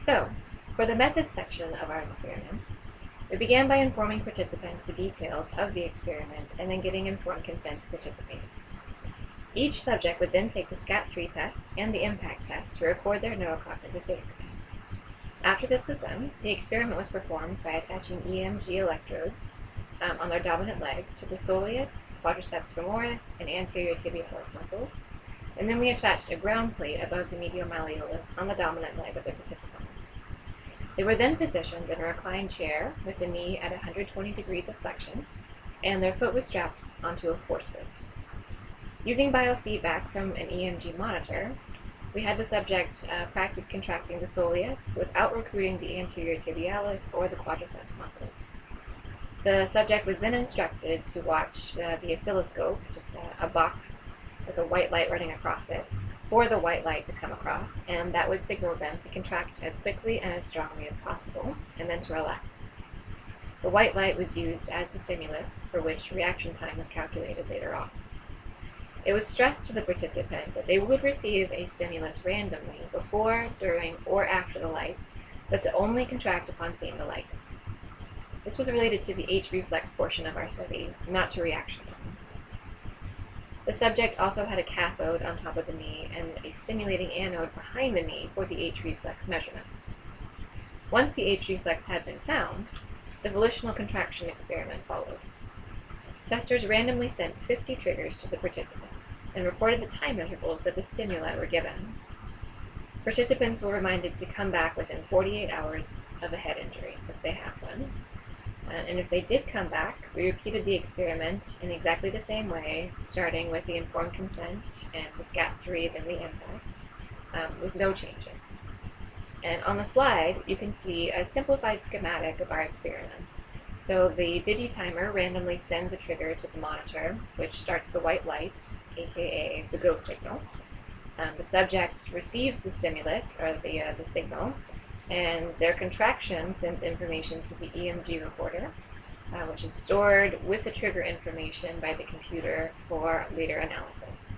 So, for the methods section of our experiment, we began by informing participants the details of the experiment and then getting informed consent to participate. Each subject would then take the SCAT-3 test and the impact test to record their neurocognitive baseline. After this was done, the experiment was performed by attaching EMG electrodes on their dominant leg to the soleus, quadriceps femoris, and anterior tibialis muscles, and then we attached a ground plate above the medial malleolus on the dominant leg of the participant. They were then positioned in a reclined chair with the knee at 120 degrees of flexion, and their foot was strapped onto a force plate. Using biofeedback from an EMG monitor, we had the subject practice contracting the soleus without recruiting the anterior tibialis or the quadriceps muscles. The subject was then instructed to watch the oscilloscope, just a box with a white light running across it, for the white light to come across, and that would signal them to contract as quickly and as strongly as possible, and then to relax. The white light was used as the stimulus, for which reaction time is calculated later on. It was stressed to the participant that they would receive a stimulus randomly before, during, or after the light, but to only contract upon seeing the light. This was related to the H-reflex portion of our study, not to reaction time. The subject also had a cathode on top of the knee and a stimulating anode behind the knee for the H-reflex measurements. Once the H-reflex had been found, the volitional contraction experiment followed. Testers randomly sent 50 triggers to the participant and reported the time intervals that the stimuli were given. Participants were reminded to come back within 48 hours of a head injury, if they have one. And if they did come back, we repeated the experiment in exactly the same way, starting with the informed consent and the SCAT-3, then the impact, with no changes. And on the slide, you can see a simplified schematic of our experiment. So the digitimer randomly sends a trigger to the monitor, which starts the white light, aka the go signal. The subject receives the stimulus, or the signal, and their contraction sends information to the EMG recorder, which is stored with the trigger information by the computer for later analysis.